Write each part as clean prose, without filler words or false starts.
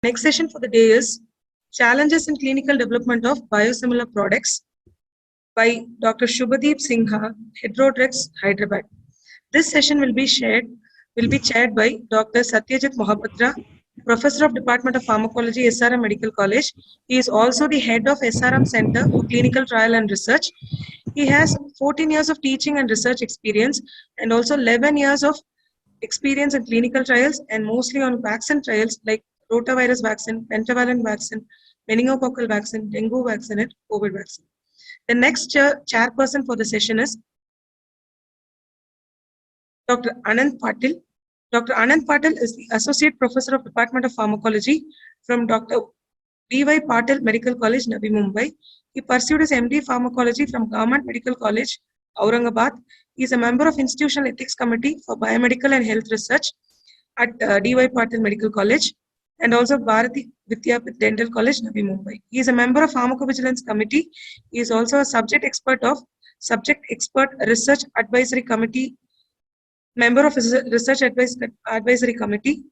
Next session for the day is Challenges in Clinical Development of Biosimilar Products by Dr. Shubhadeep Sinha, Heterodrex, Hyderabad. This session will be chaired by Dr. Satyajit Mohapatra, Professor of Department of Pharmacology, SRM Medical College. He is also the head of SRM Center for Clinical Trial and Research. He has 14 years of teaching and research experience and also 11 years of experience in clinical trials and mostly on vaccine trials like rotavirus vaccine, pentavalent vaccine, meningococcal vaccine, dengue vaccine, and COVID vaccine. The next chairperson for the session is Dr. Anand Patil. Dr. Anand Patil is the Associate Professor of Department of Pharmacology from Dr. B.Y. Patil Medical College, Navi Mumbai. He pursued his MD Pharmacology from Government Medical College, Aurangabad. He is a member of Institutional Ethics Committee for Biomedical and Health Research at D.Y. Patil Medical College and also Bharati Vidyapith Dental College, Navi Mumbai. He is a member of Pharmacovigilance Committee. He is also a Subject Expert Research Advisory Committee, member of Research Advisory Committee.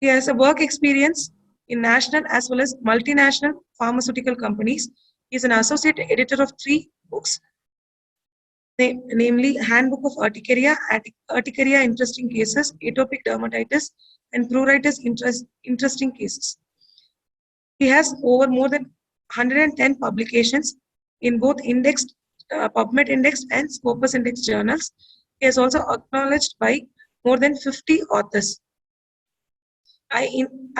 He has a work experience in national as well as multinational pharmaceutical companies. He is an associate editor of 3 books, namely Handbook of Urticaria, Interesting Cases, Atopic Dermatitis, and Pruritus, Interesting Cases. He has over more than 110 publications in both indexed, PubMed indexed and Scopus indexed journals. He is also acknowledged by more than 50 authors. I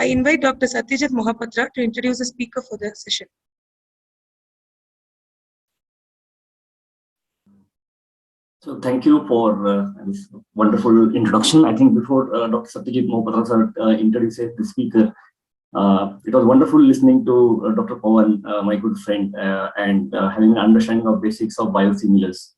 invite Dr. Satyajit Mohapatra to introduce the speaker for the session. So thank you for this wonderful introduction. I think before Dr. Satyajit Mohapatra introduces the speaker, it was wonderful listening to Dr. Pawan, my good friend, and having an understanding of basics of biosimilars.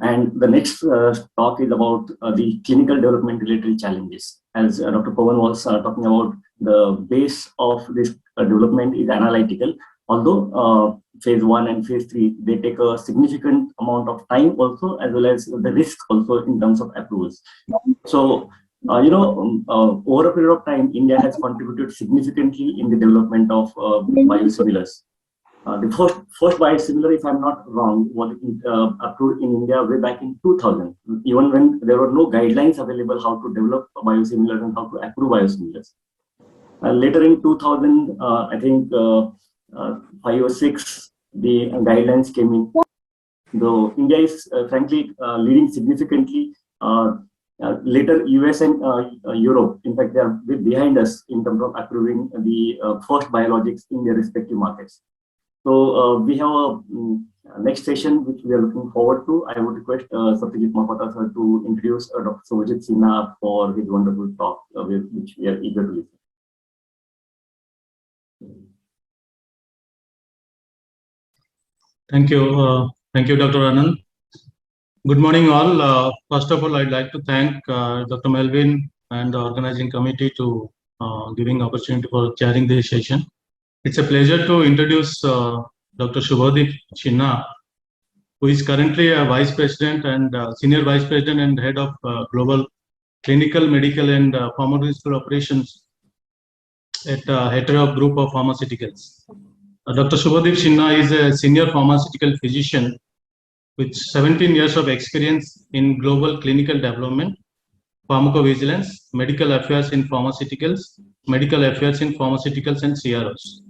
And the next talk is about the clinical development related challenges. As Dr. Pawan was talking about, the base of this development is analytical. Although phase 1 and phase 3, they take a significant amount of time also, as well as the risk also in terms of approvals. So, over a period of time, India has contributed significantly in the development of biosimilars. The first biosimilar, if I'm not wrong, was approved in India way back in 2000, even when there were no guidelines available how to develop biosimilars and how to approve biosimilars. Later in 2000, I think 5 or 6, the guidelines came in. Though India is frankly leading significantly. Later, US and Europe, in fact, they are a bit behind us in terms of approving the first biologics in their respective markets. So we have a next session which we are looking forward to. I would request Satyajit Mohapatra sir to introduce Dr. Shubhadeep Sinha for his wonderful talk, which we are eager to listen. Thank you, Dr. Anand. Good morning, all. First of all, I'd like to thank Dr. Melvin and the organizing committee to giving opportunity for chairing this session. It's a pleasure to introduce Dr. Shubhadeep Sinha, who is currently a Vice President and Senior Vice President and Head of Global Clinical, Medical and Pharmaceutical Operations at Hetero Group of Pharmaceuticals. Dr. Shubhadeep Sinha is a Senior Pharmaceutical Physician with 17 years of experience in global clinical development, pharmacovigilance, medical affairs in pharmaceuticals, medical affairs in pharmaceuticals and CROs.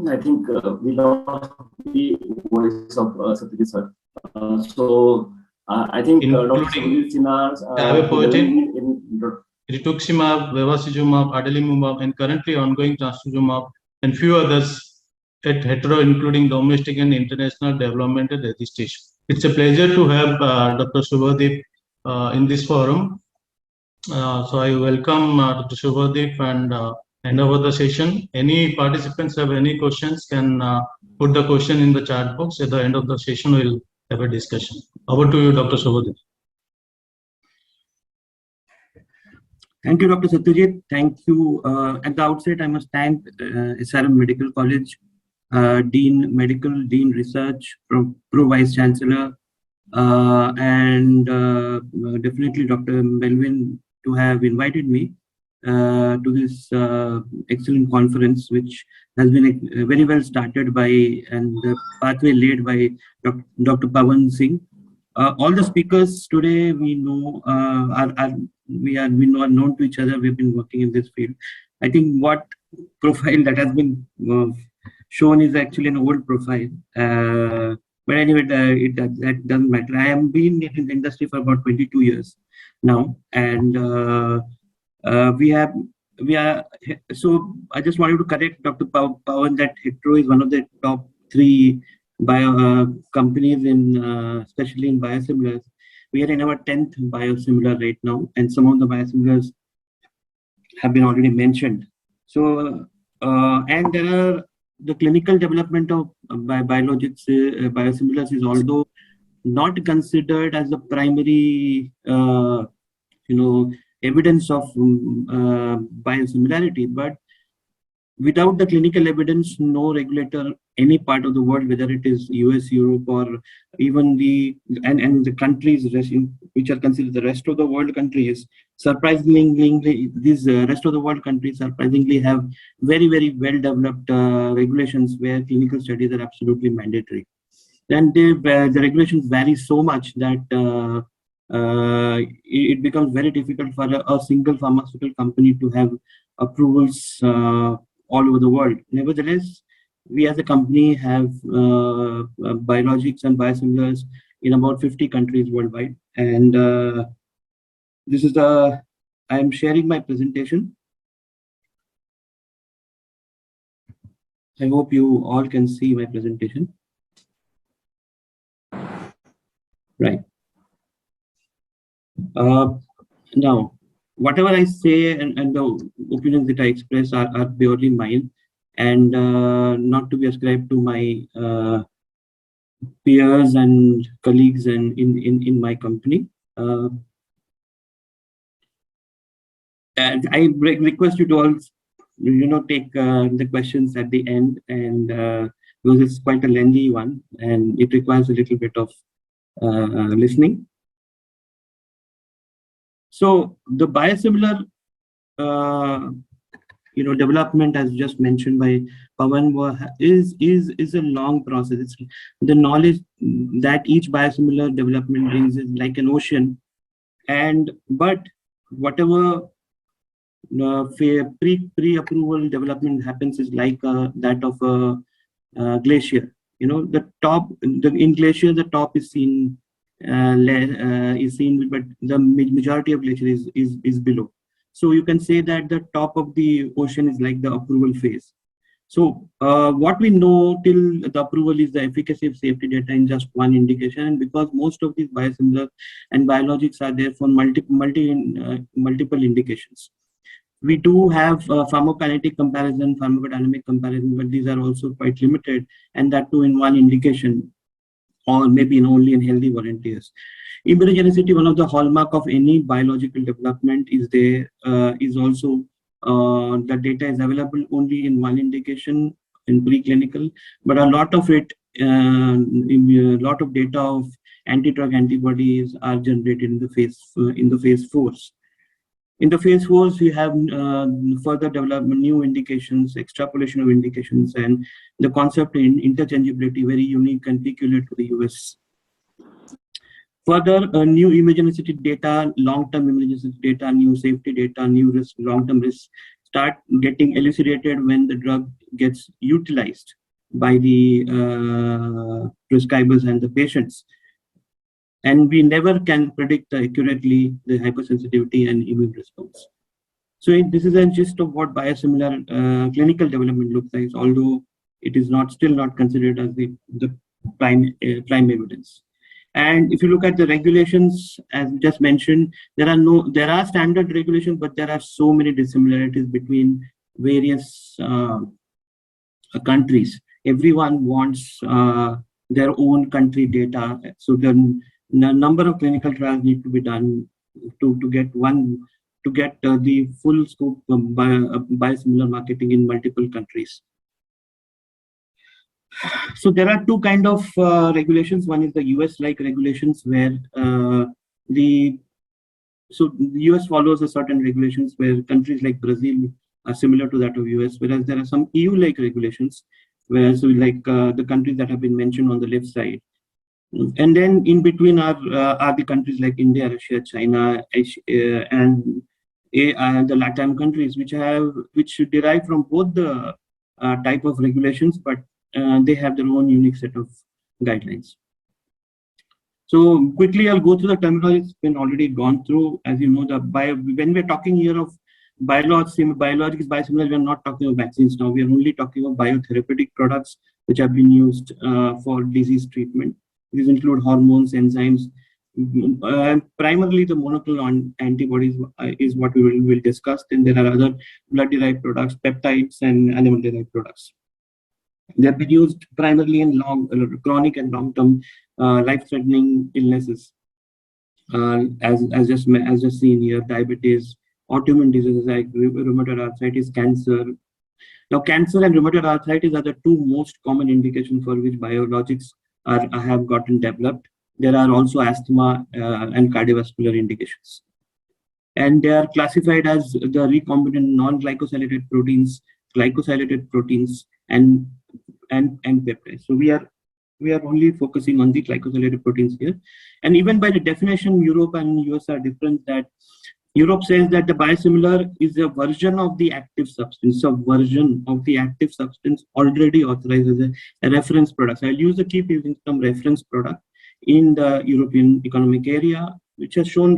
I think we lost the voice of Satyajit sir. I think Dr. Shubhadeep Sinha's rituximab, bevacizumab, adalimumab, and currently ongoing trastuzumab, and few others at Hetero, including domestic and international development and registration. It's a pleasure to have Dr. Shubhadeep in this forum. So I welcome Dr. Shubhadeep and hand over the session. Any participants have any questions can put the question in the chat box. At the end of the session, we'll have a discussion. Over to you, Dr. Shubhadeep. Thank you, Dr. Satyajit. Thank you. At the outset, I must thank SRM Medical College, Dean Medical, Dean Research, Pro Vice Chancellor, and definitely Dr. Melvin to have invited me to this excellent conference, which has been very well started by and the pathway laid by Dr. Pawan Singh. All the speakers today we know we know are known to each other. We've been working in this field. I think what profile that has been shown is actually an old profile. But anyway, that doesn't matter. I have been in the industry for about 22 years now, and we are. So I just wanted to correct Dr. Pawan that Hetero is one of the top 3 companies in, especially in biosimilars. We are in our 10th biosimilar right now, and some of the biosimilars have been already mentioned. So, and there are the clinical development of biologics, biosimilars is although not considered as the primary, evidence of biosimilarity, but without the clinical evidence, no regulator, any part of the world, whether it is US, Europe, or even the countries which are considered the rest of the world countries, surprisingly, these rest of the world countries surprisingly have very, very well developed regulations where clinical studies are absolutely mandatory. And the regulations vary so much that it becomes very difficult for a single pharmaceutical company to have approvals all over the world. Nevertheless, we as a company have biologics and biosimilars in about 50 countries worldwide. And this is I am sharing my presentation. I hope you all can see my presentation. Right. Now, whatever I say and the opinions that I express are purely mine and not to be ascribed to my peers and colleagues and in my company. And I request you to all, take the questions at the end, and because it's quite a lengthy one and it requires a little bit of listening. So the biosimilar, development, as just mentioned by Pawan, is a long process. It's the knowledge that each biosimilar development brings is like an ocean, but whatever pre-approval development happens is like that of a glacier. In glacier the top is seen. But the majority of glacier is below. So you can say that the top of the ocean is like the approval phase. So what we know till the approval is the efficacy of safety data in just one indication, and because most of these biosimilars and biologics are there for multiple indications. We do have pharmacokinetic comparison, pharmacodynamic comparison, but these are also quite limited, and that too in one indication, or maybe only in healthy volunteers. Immunogenicity, one of the hallmark of any biological development, is there. Is also the data is available only in one indication in preclinical, but a lot of it, a lot of data of anti-drug antibodies are generated in the phase 4s. In the phase 4s, we have further development, new indications, extrapolation of indications, and the concept in interchangeability, very unique and peculiar to the US. Further, new immunogenicity data, long-term immunogenicity data, new safety data, new risk, long-term risks start getting elucidated when the drug gets utilized by the prescribers and the patients. And we never can predict accurately the hypersensitivity and immune response. So this is a gist of what biosimilar clinical development looks like, although it is still not considered as the prime evidence. And if you look at the regulations, as just mentioned, there are standard regulations, but there are so many dissimilarities between various countries. Everyone wants their own country data, so the number of clinical trials need to be done to get one to get the full scope biosimilar marketing in multiple countries. So there are two kind of regulations. One is the US-like regulations where the US follows a certain regulations where countries like Brazil are similar to that of US, whereas there are some EU-like regulations where the countries that have been mentioned on the left side. And then in between are the countries like India, Russia, China, and the Latin countries, which derive from both the type of regulations, but they have their own unique set of guidelines. So quickly, I'll go through the terminology. It's been already gone through. As you know, when we're talking here of biologics, biosimilars, we're not talking of vaccines now. We are only talking of biotherapeutic products which have been used for disease treatment. These include hormones, enzymes. Primarily, the monoclonal antibodies is what we will discuss. Then there are other blood-derived products, peptides, and animal-derived products. They have been used primarily in chronic and long-term life-threatening illnesses, as just seen here: diabetes, autoimmune diseases like rheumatoid arthritis, cancer. Now, cancer and rheumatoid arthritis are the two most common indications for which biologics have gotten developed. There are also asthma and cardiovascular indications, and they are classified as the recombinant non-glycosylated proteins, glycosylated proteins, and peptides. So we are only focusing on the glycosylated proteins here. And even by the definition, Europe and US are different. That Europe says that the biosimilar is a version of the active substance, already authorized as a reference product. So I'll keep using some reference product in the European Economic Area, which has shown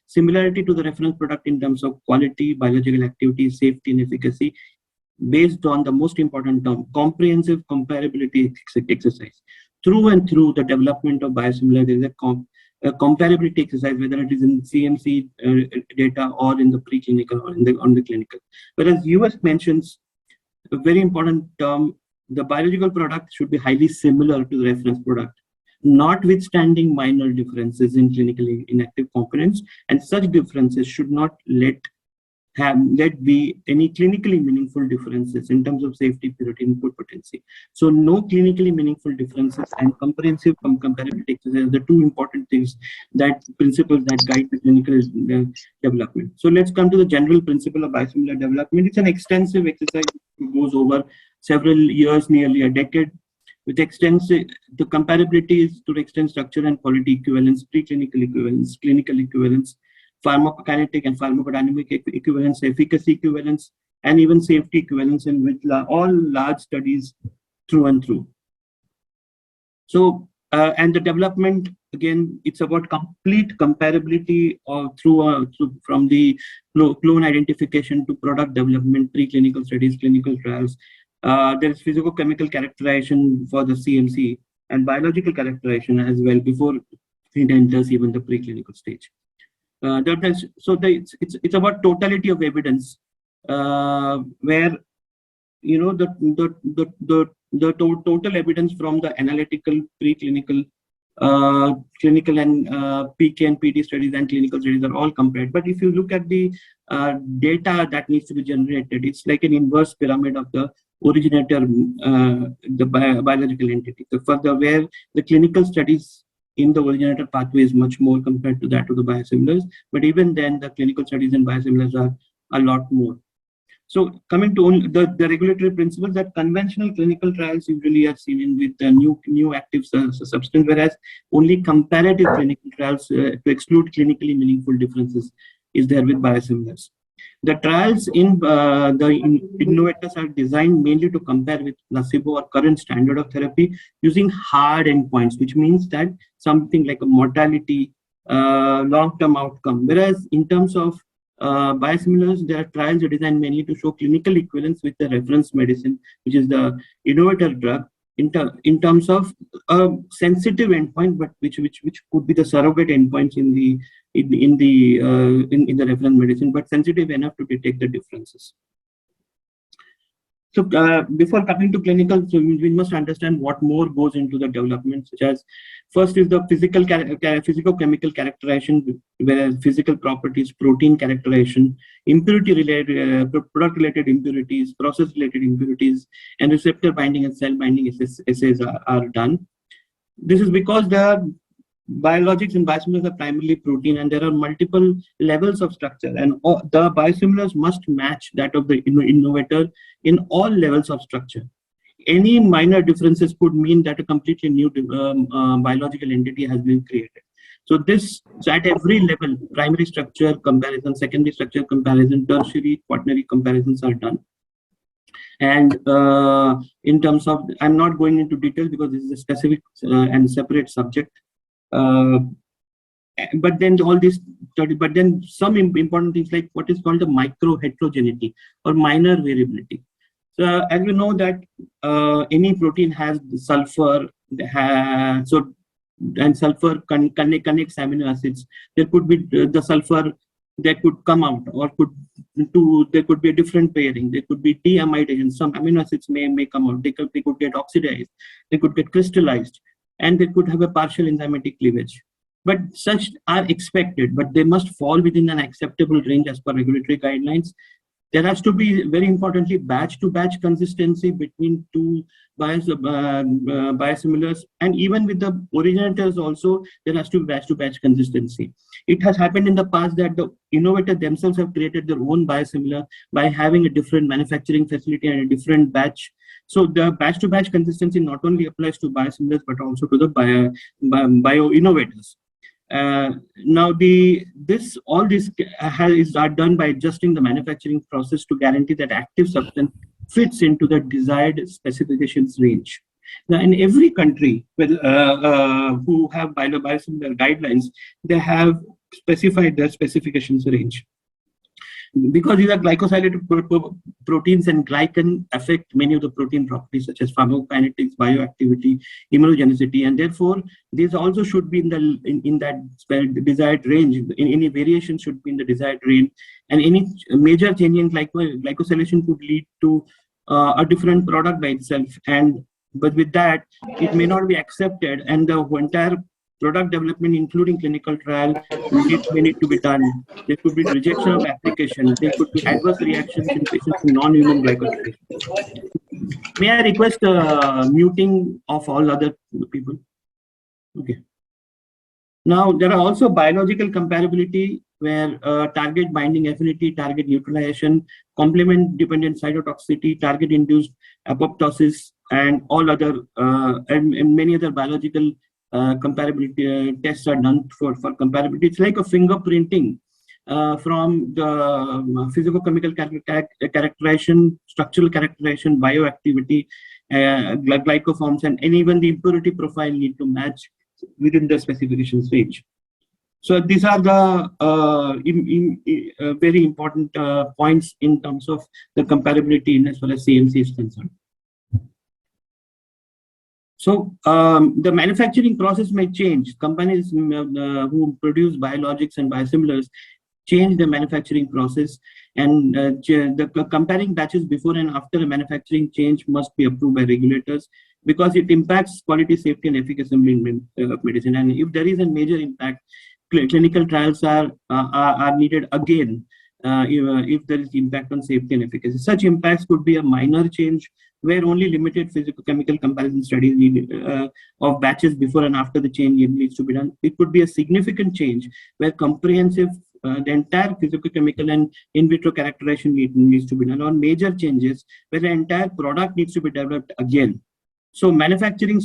similarity to the reference product in terms of quality, biological activity, safety, and efficacy, based on the most important term, comprehensive comparability exercise. Through and through the development of biosimilar, there is a comparability exercise, whether it is in CMC data or in the preclinical or on the clinical. Whereas US mentions a very important term, the biological product should be highly similar to the reference product, notwithstanding minor differences in clinically inactive components, and such differences should not let be any clinically meaningful differences in terms of safety, purity, input potency. So no clinically meaningful differences and comprehensive comparability exercise are the two important principles that guide the clinical development. So let's come to the general principle of biosimilar development. It's an extensive exercise that goes over several years, nearly a decade, with the comparability is to the extent structure and quality equivalence, preclinical equivalence, clinical equivalence, pharmacokinetic and pharmacodynamic equivalence, efficacy equivalence, and even safety equivalence, in which all large studies through and through. So, and the development, again, it's about complete comparability from the clone identification to product development, preclinical studies, clinical trials. There is physicochemical characterization for the CMC and biological characterization as well before it enters even the preclinical stage. It's about totality of evidence, where the total evidence from the analytical, preclinical, clinical, and PK and PD studies and clinical studies are all compared. But if you look at the data that needs to be generated, it's like an inverse pyramid of the originator, the biological entity. So further, where the clinical studies in the originator pathway is much more compared to that of the biosimilars, but even then the clinical studies in biosimilars are a lot more. So coming to the regulatory principles, that conventional clinical trials usually are seen with the new active substance, whereas only comparative clinical trials to exclude clinically meaningful differences is there with biosimilars. The trials in the innovators are designed mainly to compare with placebo or current standard of therapy using hard endpoints, which means that something like a mortality, long-term outcome. Whereas in terms of biosimilars, their trials are designed mainly to show clinical equivalence with the reference medicine, which is the innovator drug, in terms of a sensitive endpoint, but which could be the surrogate endpoints in the reference medicine, but sensitive enough to detect the differences. So before coming to clinical, so we must understand what more goes into the development, such as first is the physico-chemical characterization, where physical properties, protein characterization, impurity related, product related impurities, process related impurities, and receptor binding and cell binding assays are done. This is because the biologics and biosimilars are primarily protein, and there are multiple levels of structure, and the biosimilars must match that of the innovator in all levels of structure. Any minor differences could mean that a completely new biological entity has been created. So at every level, primary structure comparison, secondary structure comparison, tertiary, quaternary comparisons are done. And in terms of, I'm not going into detail because this is a specific and separate subject. But then some important things like what is called the micro heterogeneity or minor variability. So as we know that any protein has sulfur, and sulfur connects amino acids. There could be the sulfur that could come out, or there could be a different pairing. There could be deamidation. Some amino acids may come out. They could get oxidized. They could get crystallized, and they could have a partial enzymatic cleavage. But such are expected, but they must fall within an acceptable range as per regulatory guidelines. There has to be, very importantly, batch-to-batch consistency between two biosimilars, and even with the originators also, there has to be batch-to-batch consistency. It has happened in the past that the innovator themselves have created their own biosimilar by having a different manufacturing facility and a different batch. So the batch-to-batch consistency not only applies to biosimilars, but also to the bio-innovators. Now all this is done by adjusting the manufacturing process to guarantee that active substance fits into the desired specifications range. Now, in every country who have biosimilar guidelines, they have specified their specifications range. Because these are glycosylated proteins, and glycan affect many of the protein properties such as pharmacokinetics, bioactivity, immunogenicity, and therefore these also should be in that desired range. Any variation should be in the desired range, and any major change in glycosylation could lead to a different product by itself. But with that, it may not be accepted, and the entire product development, including clinical trial, may need to be done. There could be rejection of application. There could be adverse reactions in patients with non-human glycosylation. May I request muting of all other people? Okay. Now, there are also biological comparability where target binding affinity, target neutralization, complement-dependent cytotoxicity, target-induced apoptosis, and all other and many other biological comparability tests are done for comparability. It's like a fingerprinting from the physicochemical characterization, structural characterization, bioactivity, glycoforms, and even the impurity profile need to match within the specifications range. So these are the very important points in terms of the comparability as far as CMC is concerned. So the manufacturing process may change. Companies who produce biologics and biosimilars change the manufacturing process, and the comparing batches before and after a manufacturing change must be approved by regulators, because it impacts quality, safety, and efficacy of medicine. And if there is a major impact, clinical trials are needed again if there is impact on safety and efficacy. Such impacts could be a minor change where only limited physicochemical comparison studies of batches before and after the change needs to be done. It could be a significant change where comprehensive the entire physicochemical and in vitro characterization needs to be done, or major changes where the entire product needs to be developed again. So manufacturing,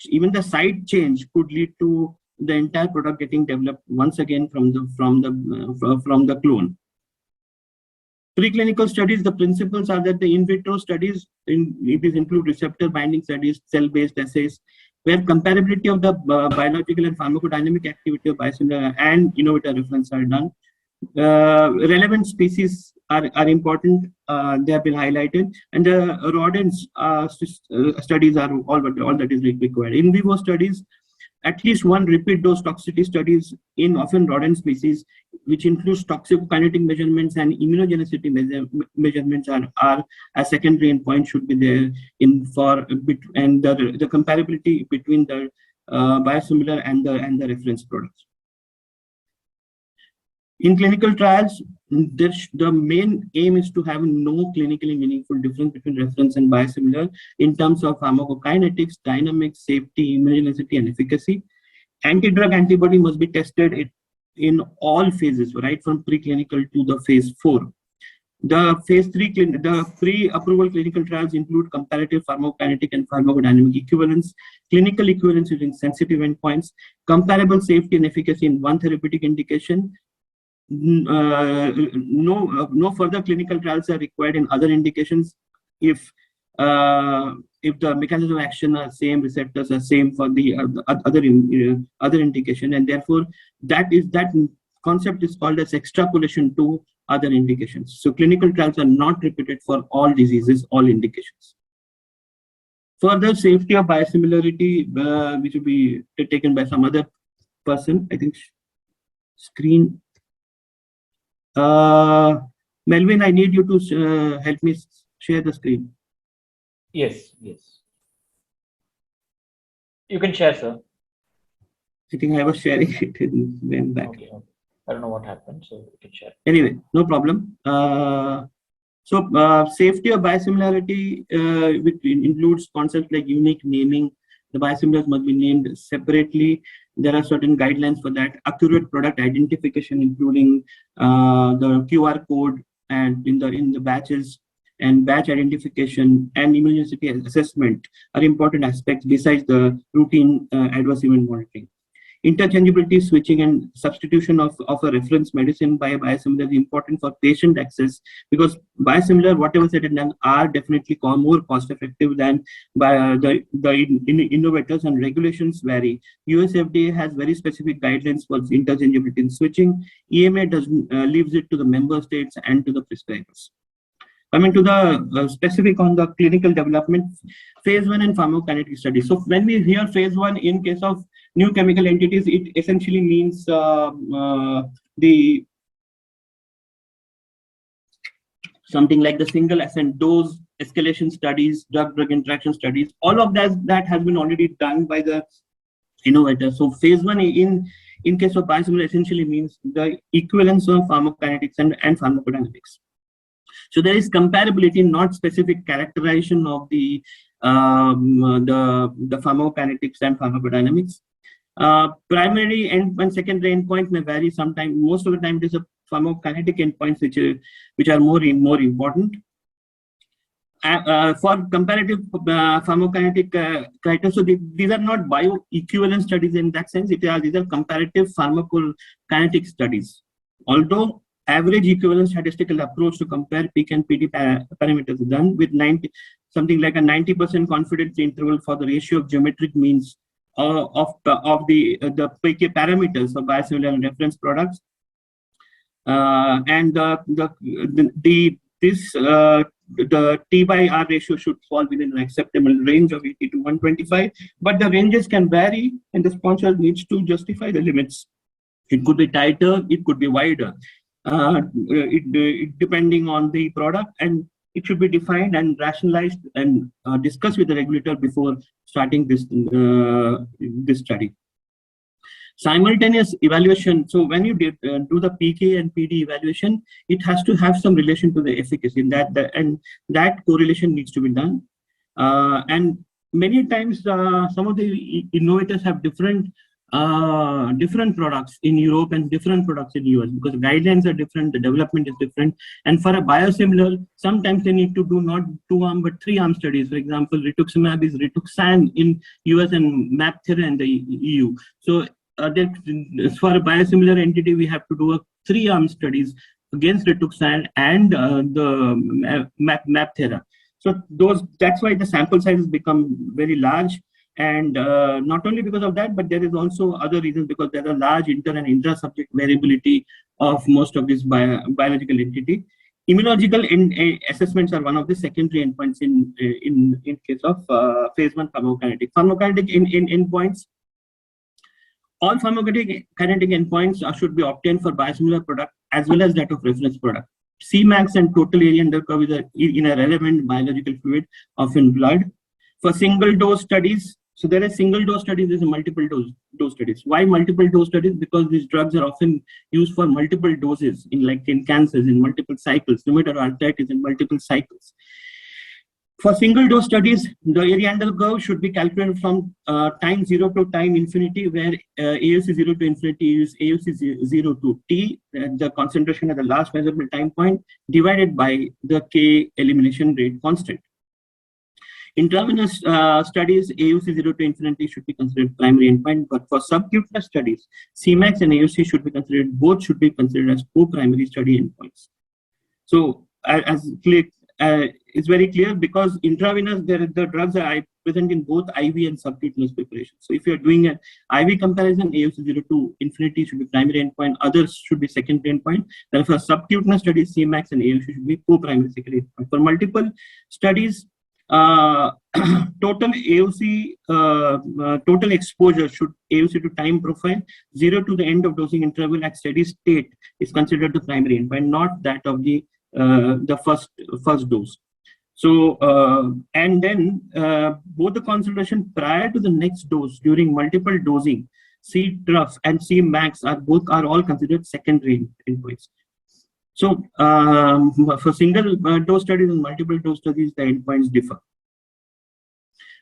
even the site change could lead to the entire product getting developed once again from the clone. Preclinical studies, the principles are that the in vitro studies, these include receptor binding studies, cell-based assays, where comparability of the biological and pharmacodynamic activity of biosimilar and innovator reference are done. Relevant species are important. They have been highlighted, and the rodents studies are all that is required. In vivo studies at least one repeat dose toxicity studies in often rodent species, which includes toxicokinetic measurements and immunogenicity measurements are a secondary endpoint should be there and the comparability between the biosimilar and the reference products. In clinical trials, the main aim is to have no clinically meaningful difference between reference and biosimilar in terms of pharmacokinetics, dynamics, safety, immunogenicity, and efficacy. Anti-drug antibody must be tested in all phases, right from preclinical to the phase 4. The phase 3, the pre-approval clinical trials include comparative pharmacokinetic and pharmacodynamic equivalence, clinical equivalence using sensitive endpoints, comparable safety and efficacy in one therapeutic indication. No further clinical trials are required in other indications if the mechanism of action are same, receptors are same for the other indication, and therefore that concept is called as extrapolation to other indications. So clinical trials are not repeated for all diseases, all indications. Further, safety of biosimilarity, which will be taken by some other person, I think. Screen. Melvin, I need you to help me share the screen. Yes. You can share, sir. I think I was sharing it and went back. Okay. I don't know what happened, so you can share. Anyway, no problem. Safety of biosimilarity, which includes concepts like unique naming. The biosimilars must be named separately. There are certain guidelines for that. Accurate product identification, including the QR code and in the batches, and batch identification and immunogenicity assessment are important aspects besides the routine adverse event monitoring. Interchangeability, switching, and substitution of a reference medicine by a biosimilar is important for patient access, because biosimilar, whatever said and done, are definitely more cost effective than by the innovators, and regulations vary. US FDA has very specific guidelines for interchangeability and switching. EMA leaves it to the member states and to the prescribers. Coming to the specific on the clinical development, phase 1 and pharmacokinetic studies. So when we hear phase 1 in case of new chemical entities, it essentially means something like the single ascent dose escalation studies, drug-drug interaction studies. All of that has been already done by the innovator. So phase 1 in case of biosimilar essentially means the equivalence of pharmacokinetics and pharmacodynamics. So there is comparability, not specific characterization of the pharmacokinetics and pharmacodynamics. Primary and secondary endpoint may vary. Sometimes, most of the time, it is a pharmacokinetic endpoints which are more important. For comparative pharmacokinetic criteria, so these are not bioequivalent studies in that sense. These are comparative pharmacokinetic studies. Although average equivalent statistical approach to compare peak and PD parameters is done with something like a 90% confidence interval for the ratio of geometric means of the PK parameters of biosimilar and reference products, and the T by R ratio should fall within an acceptable range of 80 to 125, but the ranges can vary, and the sponsor needs to justify the limits. It could be tighter, it could be wider. Depending on the product, and it should be defined and rationalized and discussed with the regulator before starting this study. Simultaneous evaluation. So when you do the PK and PD evaluation, it has to have some relation to the efficacy, and that correlation needs to be done. And many times, some of the innovators have different products in Europe and different products in US, because the guidelines are different, the development is different. And for a biosimilar, sometimes they need to do not 2-arm but 3-arm studies. For example, rituximab is Rituxan in US and MabThera in the EU. So for a biosimilar entity, we have to do a 3-arm studies against Rituxan and the MabThera. So that's why the sample sizes become very large. And not only because of that, but there is also other reasons, because there are large inter and intra-subject variability of most of this biological entity. Immunological assessments are one of the secondary endpoints in case of phase 1 pharmacokinetic. Pharmacokinetic endpoints All pharmacokinetic endpoints should be obtained for biosimilar product as well as that of reference product. Cmax and total area under curve is in a relevant biological fluid, often blood. For single dose studies, so there are single dose studies, there's a multiple dose studies. Why multiple dose studies? Because these drugs are often used for multiple doses in cancers, in multiple cycles, rheumatoid arthritis in multiple cycles. For single dose studies, the area under curve should be calculated from time 0 to time infinity, where AUC 0 to infinity is AUC 0 to T, the concentration at the last measurable time point, divided by the K elimination rate constant. Intravenous studies, AUC 0 to infinity should be considered primary endpoint, but for subcutaneous studies, Cmax and AUC should be considered, both should be considered as co-primary study endpoints. So it's very clear, because intravenous, the drugs are present in both IV and subcutaneous preparation. So if you're doing an IV comparison, AUC 0 to infinity should be primary endpoint, others should be secondary endpoint. Therefore, subcutaneous studies, Cmax and AUC should be co-primary secondary endpoint. For multiple studies, total AUC, total exposure should AUC to time profile 0 to the end of dosing interval at steady state is considered the primary endpoint, not that of the first dose. So and then both the concentration prior to the next dose during multiple dosing, C trough and C max are all considered secondary endpoints. So for single dose studies and multiple dose studies, the endpoints differ.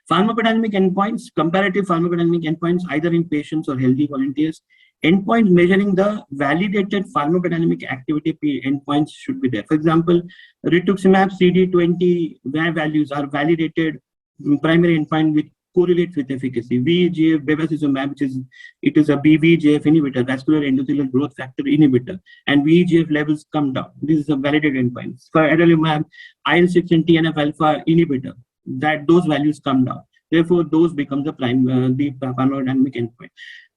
Pharmacodynamic endpoints, comparative pharmacodynamic endpoints, either in patients or healthy volunteers. Endpoints measuring the validated pharmacodynamic activity endpoints should be there. For example, rituximab CD20 values are validated primary endpoint which correlates with efficacy. VEGF, bevacizumab, it is a BVEGF inhibitor, vascular endothelial growth factor inhibitor, and VEGF levels come down. This is a validated endpoint. For adalimumab, IL-6 and TNF alpha inhibitor, those values come down. Therefore, those become the pharmacodynamic endpoint.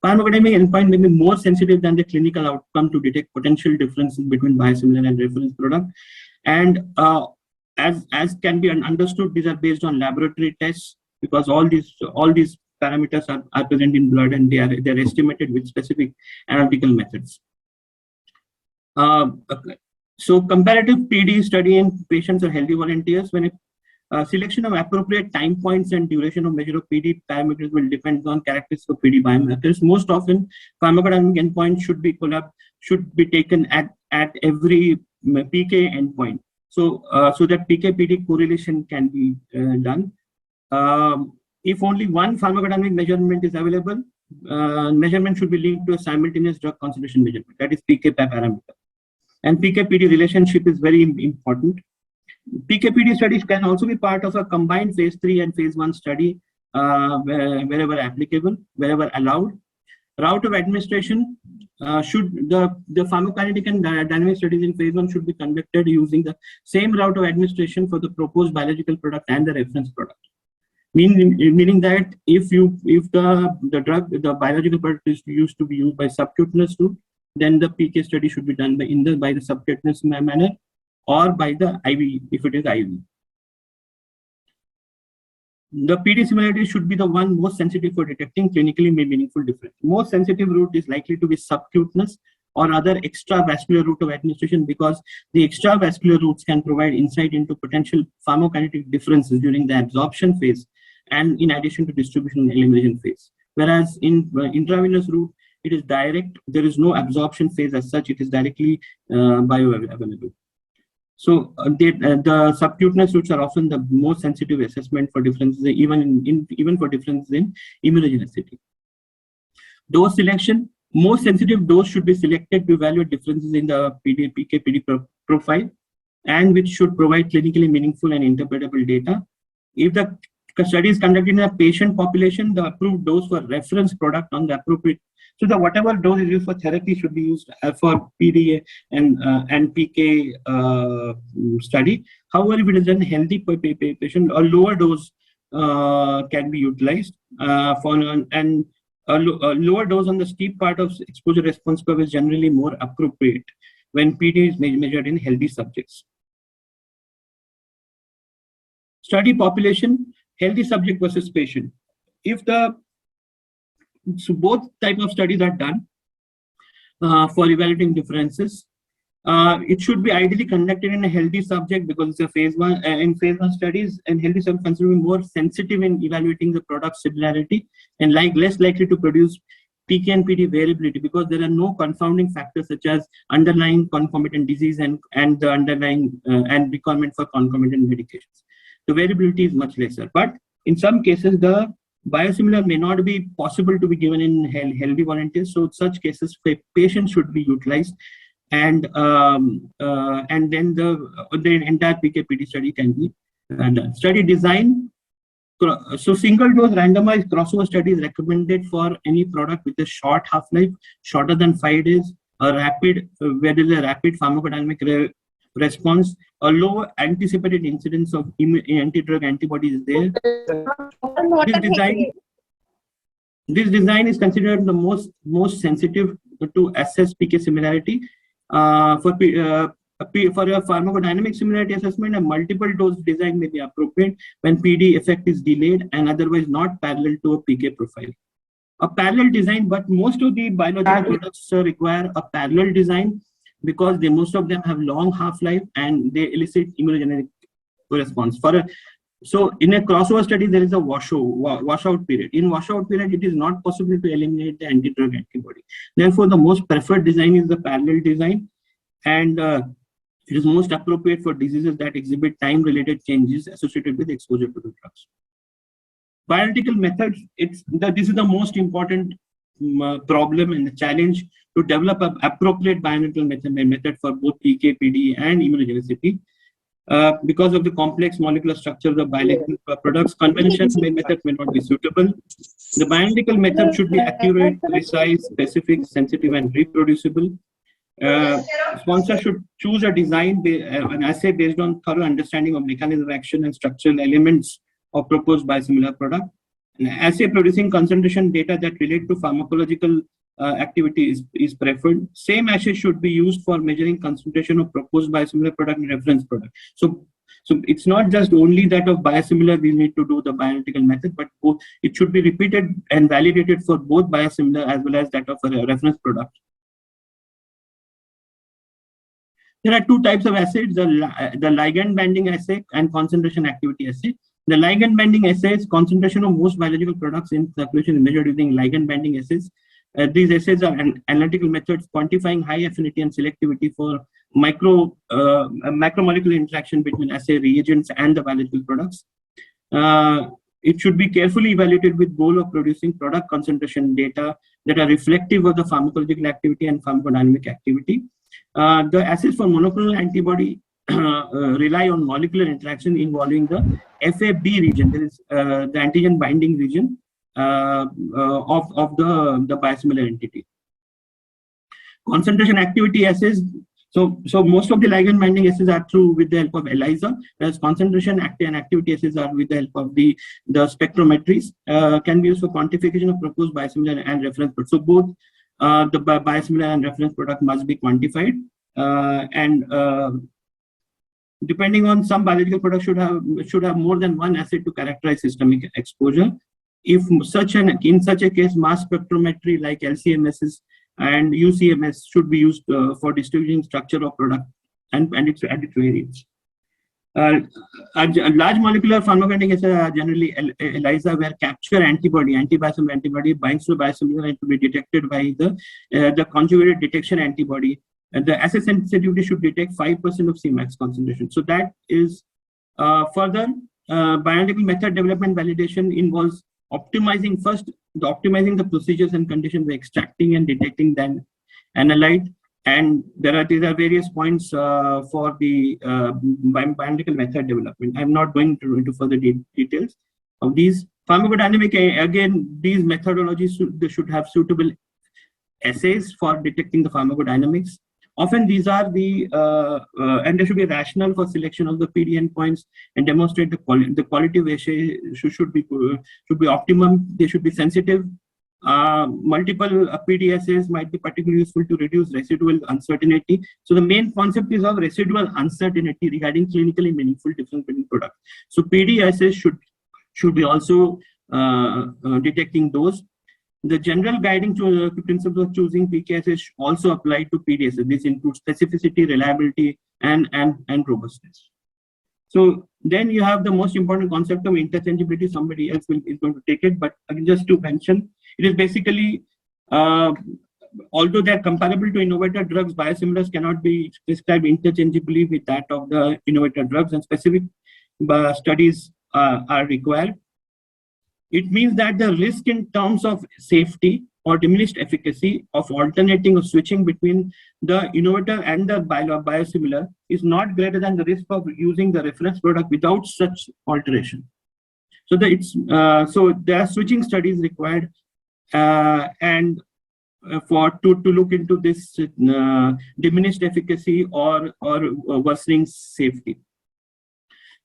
Pharmacodynamic endpoint may be more sensitive than the clinical outcome to detect potential differences between biosimilar and reference product. And as can be understood, these are based on laboratory tests, because all these parameters are present in blood, and they are estimated with specific analytical methods. So comparative PD study in patients or healthy volunteers, when selection of appropriate time points and duration of measure of PD parameters will depend on characteristics of PD biomarkers. Most often, pharmacodynamic endpoint should be taken at every PK endpoint. So that PK-PD correlation can be done. If only one pharmacodynamic measurement is available, measurement should be linked to a simultaneous drug concentration measurement, that is PK parameter. And PK-PD relationship is very important. PK-PD studies can also be part of a combined phase 3 and phase 1 study wherever applicable, wherever allowed. Route of administration the pharmacokinetic and dynamic studies in phase 1 should be conducted using the same route of administration for the proposed biological product and the reference product. Meaning that if the biological product is used to be used by subcutaneous route, then the PK study should be done by the subcutaneous manner, or by the IV, if it is IV. The PD similarity should be the one most sensitive for detecting clinically meaningful difference. Most sensitive route is likely to be subcutaneous or other extravascular route of administration, because the extravascular routes can provide insight into potential pharmacokinetic differences during the absorption phase and in addition to distribution and elimination phase. Whereas in intravenous route, it is direct, there is no absorption phase as such, it is directly bioavailable. So the subcutaneous routes are often the most sensitive assessment for differences, even for differences in immunogenicity. Dose selection, most sensitive dose should be selected to evaluate differences in the PK-PD profile, and which should provide clinically meaningful and interpretable data. If the study is conducted in a patient population, the approved dose for reference product on the appropriate. So whatever dose is used for therapy should be used for PDA and PK study. However, if it is a healthy patient, a lower dose can be utilized and a lower dose on the steep part of exposure response curve is generally more appropriate when PD is measured in healthy subjects. Study population, healthy subject versus patient. If the So both type of studies are done for evaluating differences. It should be ideally conducted in a healthy subject because it's a phase 1. In phase 1 studies, and healthy subjects considered more sensitive in evaluating the product similarity and less likely to produce PK and PD variability because there are no confounding factors such as underlying concomitant disease and the underlying and requirement for concomitant medications. The variability is much lesser, but in some cases the biosimilar may not be possible to be given in healthy volunteers. So such cases, patients should be utilized, and then the entire PK/PD study can be done. Study design. So single dose randomized crossover study is recommended for any product with a short half-life, shorter than 5 days, a rapid, where there is a rapid pharmacodynamic response, a low anticipated incidence of anti-drug antibodies there. This design is considered the most sensitive to assess PK similarity. For a pharmacodynamic similarity assessment, a multiple dose design may be appropriate when PD effect is delayed and otherwise not parallel to a PK profile. A parallel design, but most of the biological products require a parallel design because most of them have long half-life and they elicit immunogenic response. So in a crossover study, there is a washout period. In washout period, it is not possible to eliminate the anti-drug antibody. Therefore, the most preferred design is the parallel design, and it is most appropriate for diseases that exhibit time-related changes associated with exposure to the drugs. Bioanalytical methods, this is the most important problem and the challenge to develop an appropriate bioanalytical method for both PK, PD, and immunogenicity. Because of the complex molecular structure of the biological products, conventional methods may not be suitable. The bioanalytical method should be accurate, precise, specific, sensitive, and reproducible. Sponsor should choose a design, an assay based on thorough understanding of mechanism of action and structural elements of proposed biosimilar product. An assay producing concentration data that relate to pharmacological activity is preferred. Same assay should be used for measuring concentration of proposed biosimilar product and reference product. So it's not just only that of biosimilar we need to do the bioanalytical method, but both it should be repeated and validated for both biosimilar as well as that of a reference product. There are two types of assays, the ligand binding assay and concentration activity assay. The ligand binding assays, concentration of most biological products in circulation is measured using ligand binding assays. These assays are analytical methods quantifying high affinity and selectivity for macromolecular interaction between assay reagents and the biological products. It should be carefully evaluated with goal of producing product concentration data that are reflective of the pharmacological activity and pharmacodynamic activity. The assays for monoclonal antibody rely on molecular interaction involving the FAB region, that is the antigen binding region of the biosimilar entity. Concentration activity assays. So most of the ligand binding assays are through with the help of ELISA, whereas concentration and activity assays are with the help of the spectrometries, can be used for quantification of proposed biosimilar and reference product. So both the biosimilar and reference product must be quantified, and depending on some biological products should have more than one assay to characterize systemic exposure. If in such a case, mass spectrometry like LCMS and UCMS should be used for distinguishing structure of product and its variants. Large molecular pharmacokinetic assays are generally ELISA, where capture anti-biosimilar antibody binds to biosimilar and to be detected by the conjugated detection antibody. And the assay sensitivity should detect 5% of Cmax concentration. So that is further bioanalytical method development validation involves optimizing the procedures and conditions by extracting and detecting the analyte. And there are various points for the bioanalytical method development. I'm not going into further details of these. Pharmacodynamic, again, these methodologies should have suitable assays for detecting the pharmacodynamics. Often these are and they should be rational for selection of the PD endpoints and demonstrate the quality of assay should be optimum. They should be sensitive. Multiple PD assays might be particularly useful to reduce residual uncertainty. So the main concept is of residual uncertainty regarding clinically meaningful difference between products. So PD assays should be also detecting those. The general guiding principles of choosing PKS also apply to PDS. This includes specificity, reliability, and robustness. So then you have the most important concept of interchangeability. Somebody else is going to take it, but just to mention, it is basically, although they are comparable to innovator drugs, biosimilars cannot be prescribed interchangeably with that of the innovator drugs, and specific studies are required. It means that the risk in terms of safety or diminished efficacy of alternating or switching between the innovator and the biosimilar is not greater than the risk of using the reference product without such alteration. So so there are switching studies required, and to look into this diminished efficacy or worsening safety.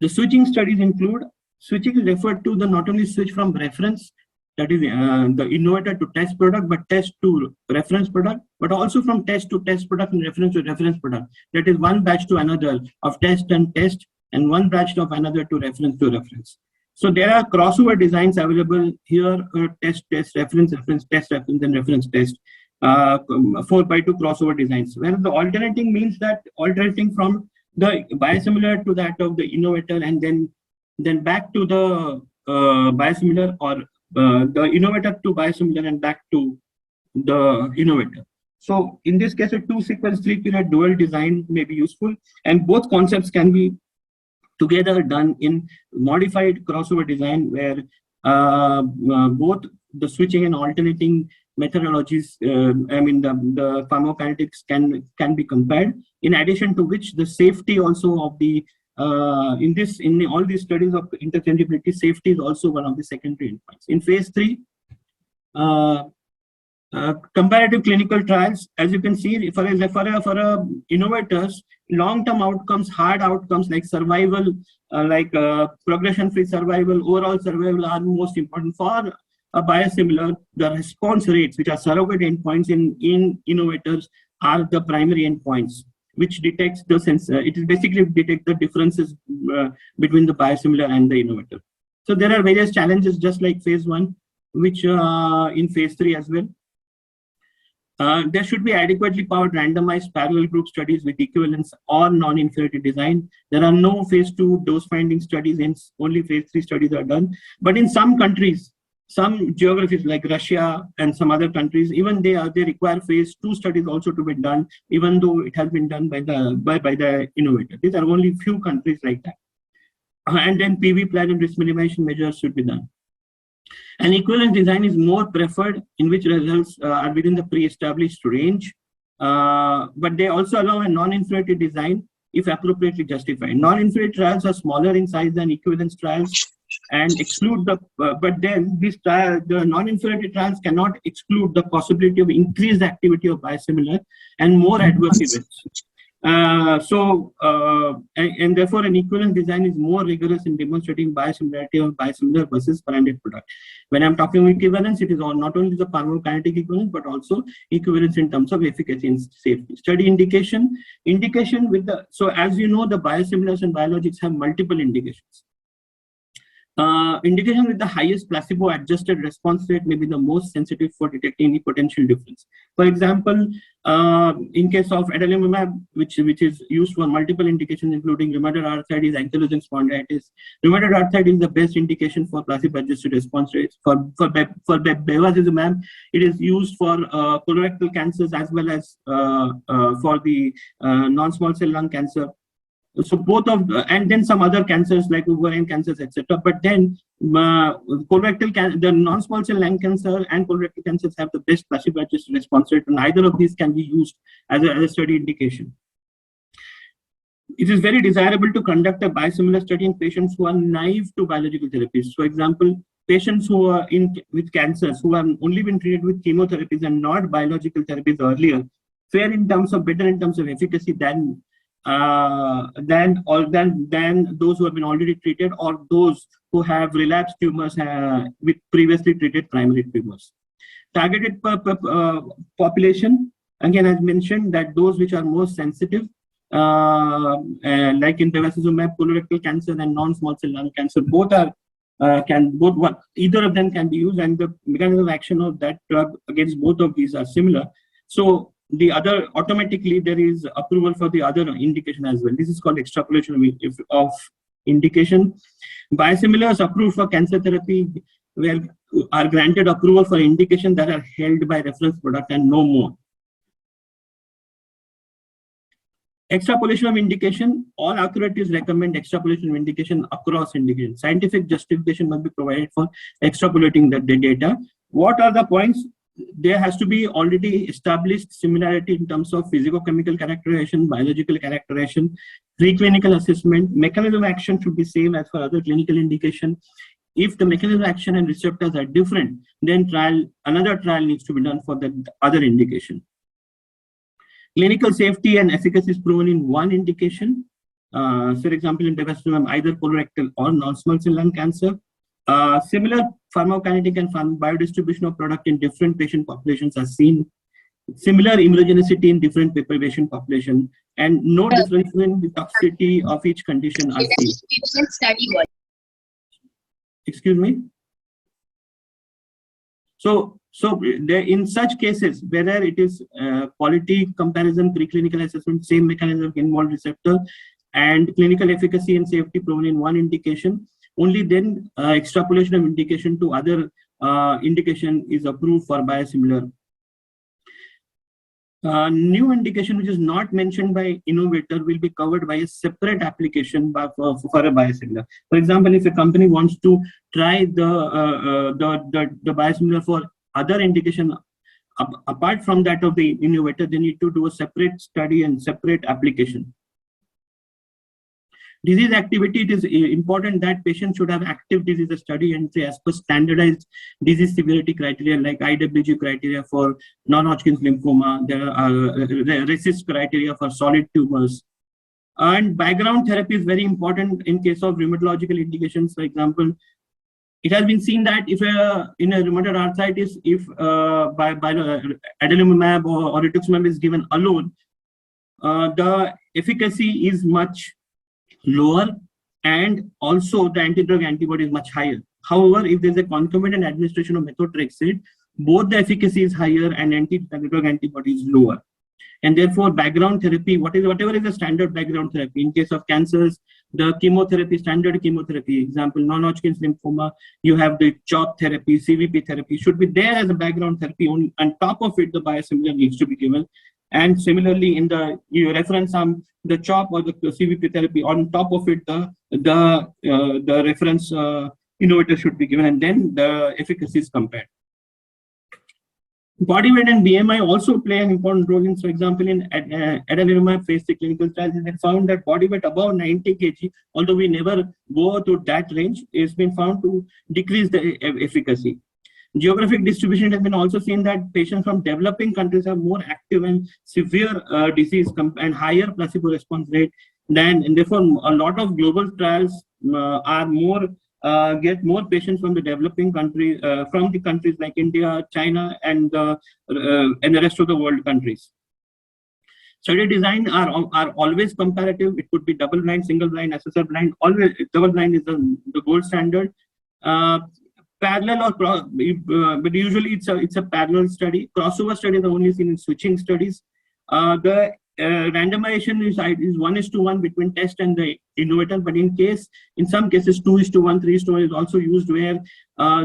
The switching studies include switching is referred to the not only switch from reference, that is the innovator to test product, but test to reference product, but also from test to test product and reference to reference product. That is one batch to another of test and test, and one batch of another to reference. So there are crossover designs available here: test, reference, test, and reference test. 4x2 crossover designs. Where the alternating means that alternating from the biosimilar to that of the innovator, and then back to the biosimilar, or the innovator to biosimilar and back to the innovator. So in this case, a 2-sequence 3-period dual design may be useful, and both concepts can be together done in modified crossover design, where both the switching and alternating methodologies, the pharmacokinetics can be compared. In addition to which, the safety also of the in all these studies of interchangeability, safety is also one of the secondary endpoints. In phase 3, comparative clinical trials, as you can see, for innovators, long-term outcomes, hard outcomes like survival, progression-free survival, overall survival are most important. For a biosimilar, the response rates, which are surrogate endpoints in innovators, are the primary endpoints, which detects the it is basically detect the differences between the biosimilar and the innovator. So there are various challenges, just like phase 1, which in phase 3 as well. There should be adequately powered randomized parallel group studies with equivalence or non-inferiority design. There are no phase 2 dose finding studies, only phase 3 studies are done. But in some countries, some geographies like Russia and some other countries, even they require phase 2 studies also to be done, even though it has been done by the innovator. These are only few countries like that. And then PV plan and risk minimization measures should be done. An equivalent design is more preferred, in which results are within the pre-established range, but they also allow a non-inferiority design if appropriately justified. Non-inferiority trials are smaller in size than equivalence trials and exclude but then the non-inferiority trials cannot exclude the possibility of increased activity of biosimilar and more adverse events. And therefore an equivalent design is more rigorous in demonstrating biosimilarity of biosimilar versus branded product. When I'm talking equivalence, it is not only the pharmacokinetic equivalence, but also equivalence in terms of efficacy and safety. Study indication with the, so as you know, the biosimilars and biologics have multiple indications. Indication with the highest placebo adjusted response rate may be the most sensitive for detecting any potential difference. For example, in case of adalimumab, which is used for multiple indications including rheumatoid arthritis, ankylosing spondylitis. Rheumatoid arthritis is the best indication for placebo adjusted response rates. For bevacizumab, it is used for colorectal cancers as well as for the non-small cell lung cancer. So both of, and then some other cancers like ovarian cancers, etc. But then the non-small cell lung cancer and colorectal cancers have the best placebo-adjusted response rate, and either of these can be used as a study indication. It is very desirable to conduct a biosimilar study in patients who are naive to biological therapies. For example, patients who are with cancers who have only been treated with chemotherapies and not biological therapies earlier, fare better in terms of efficacy than those who have been already treated or those who have relapsed tumors with previously treated primary tumors. Targeted population, again, as mentioned, that those which are most sensitive, like in bevacizumab, colorectal cancer and non-small cell lung cancer, both are either of them can be used, and the mechanism of action of that drug against both of these are similar. So the other, automatically there is approval for the other indication as well. This is called extrapolation of indication. Biosimilars approved for cancer therapy are granted approval for indication that are held by reference product and no more. Extrapolation of indication, all authorities recommend extrapolation of indication across indications. Scientific justification must be provided for extrapolating the data. What are the points? There has to be already established similarity in terms of physicochemical characterization, biological characterization, preclinical assessment. Mechanism of action should be same as for other clinical indication. If the mechanism of action and receptors are different, then another trial needs to be done for the other indication. Clinical safety and efficacy is proven in one indication. For example, in bevacizumab, either colorectal or non-small cell lung cancer. Similar pharmacokinetic and biodistribution of product in different patient populations are seen. Similar immunogenicity in different patient population, and no difference in the toxicity of each condition are seen. Excuse me. So in such cases, whether it is quality comparison, preclinical assessment, same mechanism involved receptor, and clinical efficacy and safety proven in one indication, only then extrapolation of indication to other indication is approved for biosimilar. New indication which is not mentioned by innovator will be covered by a separate application for a biosimilar. For example, if a company wants to try the biosimilar for other indication apart from that of the innovator, they need to do a separate study and separate application. Disease activity, it is important that patients should have active disease study and say as per standardized disease severity criteria like IWG criteria for non-Hodgkin's lymphoma, there are RECIST criteria for solid tumors. And background therapy is very important in case of rheumatological indications. For example, it has been seen that if in a rheumatoid arthritis, if adalimumab or rituximab is given alone, the efficacy is much lower, and also the anti-drug antibody is much higher. However, if there's a concomitant administration of methotrexate, both the efficacy is higher and anti-drug antibody is lower. And therefore, background therapy, whatever is the standard background therapy, in case of cancers, the chemotherapy, standard chemotherapy, example, non-Hodgkin's lymphoma, you have the CHOP therapy, CVP therapy, should be there as a background therapy. On top of it, the biosimilar needs to be given. And similarly, in the reference arm, the CHOP or the CVP therapy, on top of it, the reference innovator should be given, and then the efficacy is compared. Body weight and BMI also play an important role in, for example, in adalimumab phase 3 clinical trials. It found that body weight above 90 kg, although we never go to that range, has been found to decrease the efficacy. Geographic distribution has been also seen that patients from developing countries have more active and severe disease and higher placebo response rate than, and therefore a lot of global trials are more get more patients from the developing countries, from the countries like India, China, and the rest of the world countries. Study design are always comparative. It could be double blind, single blind, assessor blind. Always double blind is the gold standard. Parallel or but usually it's a parallel study. Crossover studies are only seen in switching studies. The randomization is 1:1 between test and the innovator, but in some cases 2:1, 3:1 is also used, where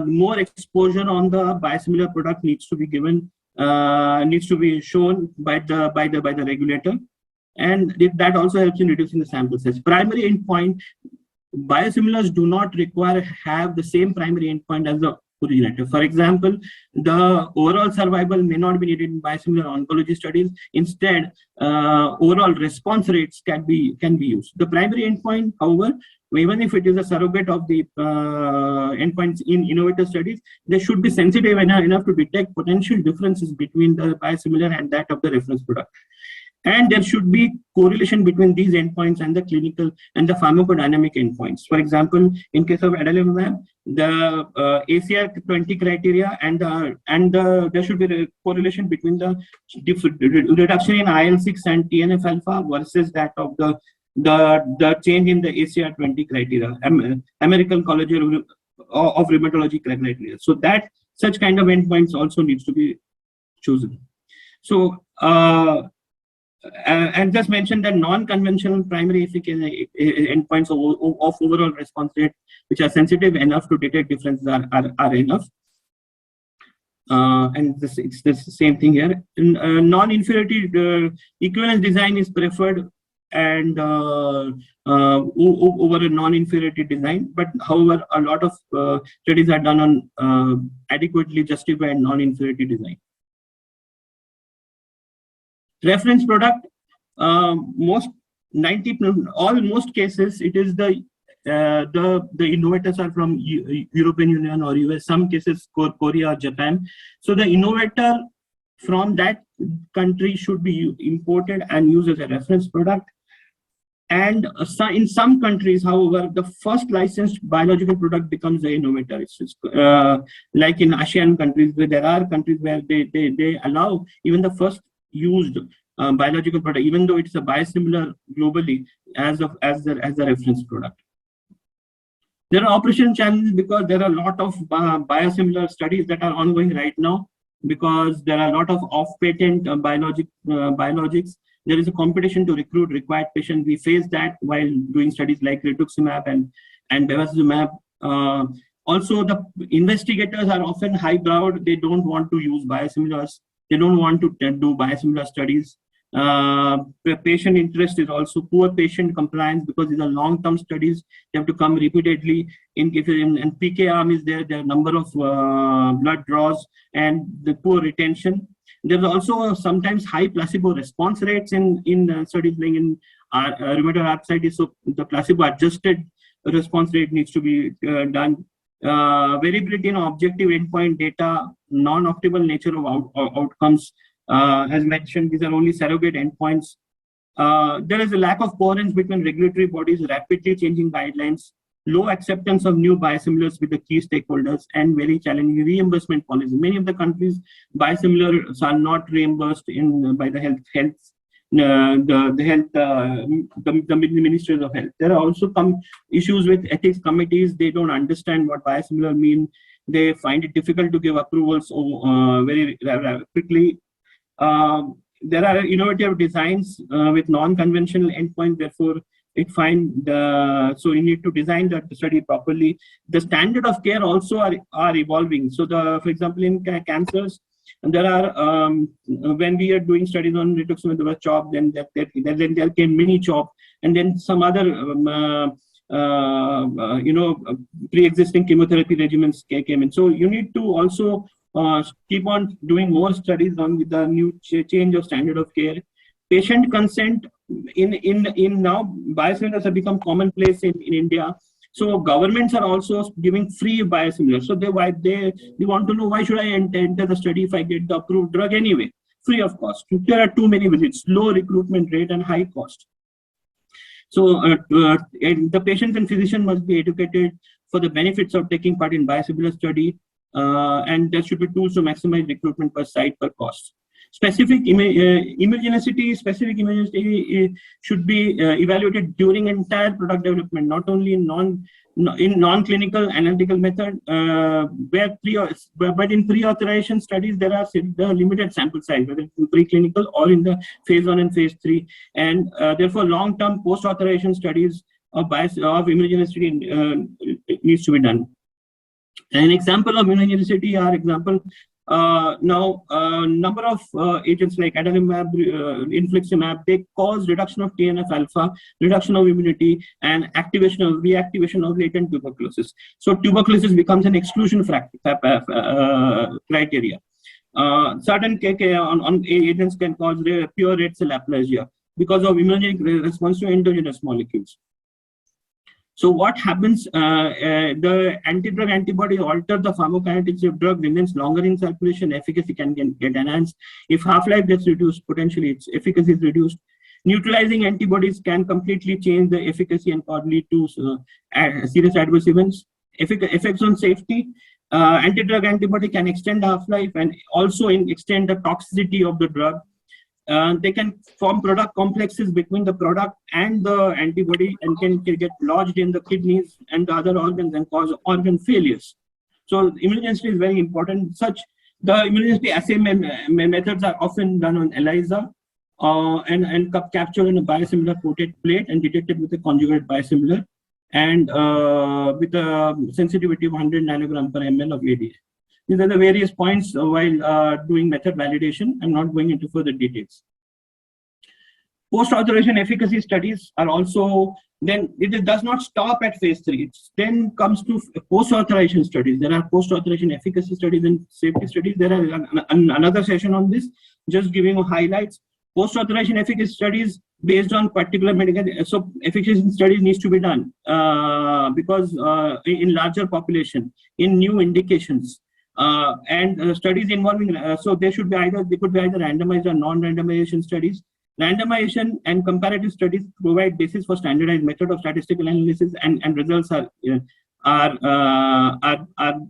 more exposure on the biosimilar product needs to be given, needs to be shown by the regulator, and that also helps in reducing the sample size. Primary endpoint, biosimilars do not require have the same primary endpoint as the originator. For example, the overall survival may not be needed in biosimilar oncology studies. Instead, overall response rates can be used. The primary endpoint, however, even if it is a surrogate of the endpoints in innovator studies, they should be sensitive enough to detect potential differences between the biosimilar and that of the reference product. And there should be correlation between these endpoints and the clinical and the pharmacodynamic endpoints. For example, in case of adalimumab, the ACR20 criteria and there should be a correlation between the reduction in IL-6 and TNF-alpha versus that of the change in the ACR20 criteria. American College of of rheumatology criteria. So that such kind of endpoints also needs to be chosen. So and just mention that non-conventional primary efficacy endpoints of overall response rate, which are sensitive enough to detect differences, are enough. And it's the same thing here. Non-inferiority equivalence design is preferred and over a non-inferiority design. But however, a lot of studies are done on adequately justified non-inferiority design. Reference product, most cases it is the innovators are from European Union or US, some cases Korea or Japan. So the innovator from that country should be imported and used as a reference product. And in some countries, however, the first licensed biological product becomes the innovator. It's like in ASEAN countries, where there are countries where they allow even the first used biological product, even though it's a biosimilar globally, as a reference product. There are operational challenges because there are a lot of biosimilar studies that are ongoing right now, because there are a lot of off-patent biologics. There is a competition to recruit required patients. We face that while doing studies like rituximab and BIOSIMILAR. Also, the investigators are often high-browed. They don't want to use biosimilars. They don't want to do biosimilar studies. The patient interest is also poor patient compliance, because these are long-term studies. They have to come repeatedly. And PK arm is there. There are a number of blood draws and the poor retention. There's also sometimes high placebo response rates in studies like in rheumatoid arthritis. So the placebo-adjusted response rate needs to be done. Variability in objective endpoint data, non-optimal nature of outcomes. As mentioned, these are only surrogate endpoints. There is a lack of coherence between regulatory bodies, rapidly changing guidelines, low acceptance of new biosimilars with the key stakeholders, and very challenging reimbursement policy. Many of the countries, biosimilars are not reimbursed by the ministries of health. There are also some issues with ethics committees. They don't understand what biosimilar mean. They find it difficult to give approvals very quickly. There are innovative designs with non-conventional endpoints. Therefore, so you need to design the study properly. The standard of care also are evolving. So for example, in cancers, there are when we are doing studies on rituximab, there was CHOP, then there came mini CHOP, and then some other pre-existing chemotherapy regimens came in. So you need to also keep on doing more studies with the new change of standard of care. Patient consent in now biosimilars have become commonplace in India. So governments are also giving free biosimilars. So they want to know, why should I enter the study if I get the approved drug anyway, free of cost? There are too many visits, low recruitment rate, and high cost. So the patients and physicians must be educated for the benefits of taking part in biosimilar study, and there should be tools to maximize recruitment per site per cost. Specific immunogenicity should be evaluated during entire product development, not only in non-clinical analytical method, but in pre-authorization studies there are limited sample size, whether it's in preclinical or in the phase 1 and phase 3, and therefore long-term post-authorization studies of immunogenicity needs to be done. An example of immunogenicity are number of agents like adalimumab, infliximab, they cause reduction of TNF-alpha, reduction of immunity, and reactivation of latent tuberculosis. So tuberculosis becomes an exclusion criteria. Certain agents can cause pure red cell aplasia because of immunogenic response to endogenous molecules. So what happens, the anti-drug antibody alter the pharmacokinetics of drug, remains longer in circulation, efficacy can get enhanced. If half-life gets reduced, potentially its efficacy is reduced. Neutralizing antibodies can completely change the efficacy and can lead to serious adverse events. Effects on safety, anti-drug antibody can extend half-life and also extend the toxicity of the drug. They can form product complexes between the product and the antibody and can get lodged in the kidneys and the other organs and cause organ failures. So immunogenicity is very important. The immunogenicity assay methods are often done on ELISA and captured in a biosimilar coated plate and detected with a conjugated biosimilar and with a sensitivity of 100 nanogram per ml of ADA. These are the various points while doing method validation. I'm not going into further details. Post-authorization efficacy studies are also, then it does not stop at phase 3. It then comes to post-authorization studies. There are post-authorization efficacy studies and safety studies. There are another session on this, just giving you highlights. Post-authorization efficacy studies based on particular medical, so efficacy studies needs to be done because in larger population, in new indications, and studies involving, so they could be either randomized or non-randomization studies. Randomization and comparative studies provide basis for standardized method of statistical analysis, and results are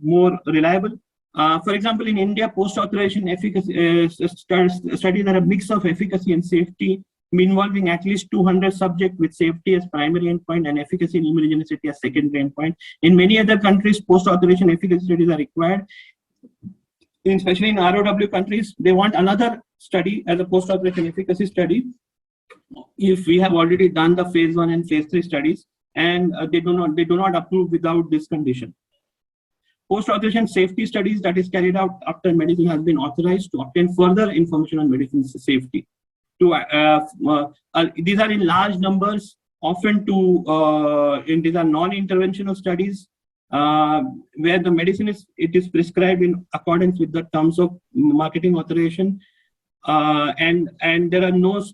more reliable. For example, in India, post-authorization efficacy studies are a mix of efficacy and safety, involving at least 200 subjects with safety as primary endpoint and efficacy and immunogenicity as secondary endpoint. In many other countries, post-authorization efficacy studies are required. Especially in ROW countries, they want another study as a post-authorization efficacy study if we have already done the phase 1 and phase 3 studies, and they do not approve without this condition. Post-authorization safety studies that is carried out after medicine has been authorized to obtain further information on medicine's safety. These are in large numbers, often these are non-interventional studies where the medicine is prescribed in accordance with the terms of marketing authorization, and there are no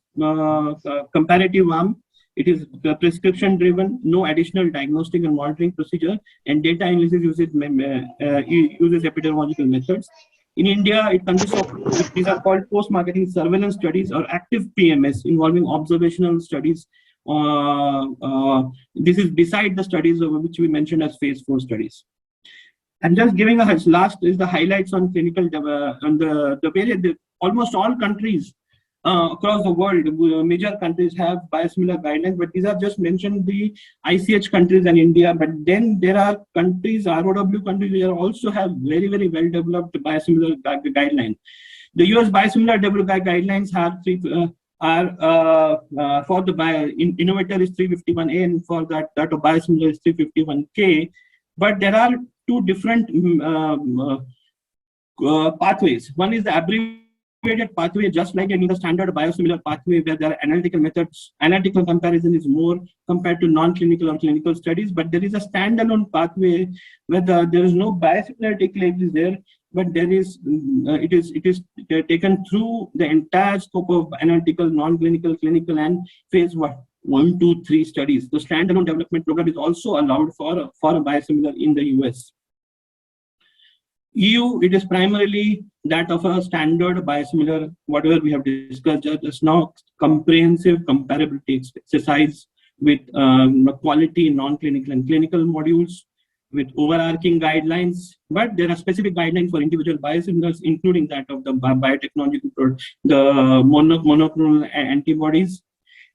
comparative arm. It is prescription driven, no additional diagnostic and monitoring procedure, and data analysis uses epidemiological methods. In India, it consists of, these are called post-marketing surveillance studies or active PMS involving observational studies. This is beside the studies which we mentioned as phase 4 studies. And just giving a last is the highlights on clinical on the almost all countries across the world, major countries have biosimilar guidelines, but these are just mentioned the ICH countries and India. But then there are countries, ROW countries, which also have very, very well developed biosimilar guidelines. The US biosimilar developed guidelines for the innovator is 351A, and for that of biosimilar is 351K. But there are two different pathways. One is the abbreviated pathway, just like in the standard biosimilar pathway, where there are analytical methods. Analytical comparison is more compared to non-clinical or clinical studies, but there is a standalone pathway where there is no biosimilarity claims there, but there is it is taken through the entire scope of analytical, non-clinical, clinical, and phase 1, 2, 3 studies. The standalone development program is also allowed for a biosimilar in the US. EU, it is primarily that of a standard biosimilar, whatever we have discussed just now, comprehensive comparability exercise with quality, non-clinical and clinical modules with overarching guidelines. But there are specific guidelines for individual biosimilars, including that of the biotechnological product, the monoclonal antibodies.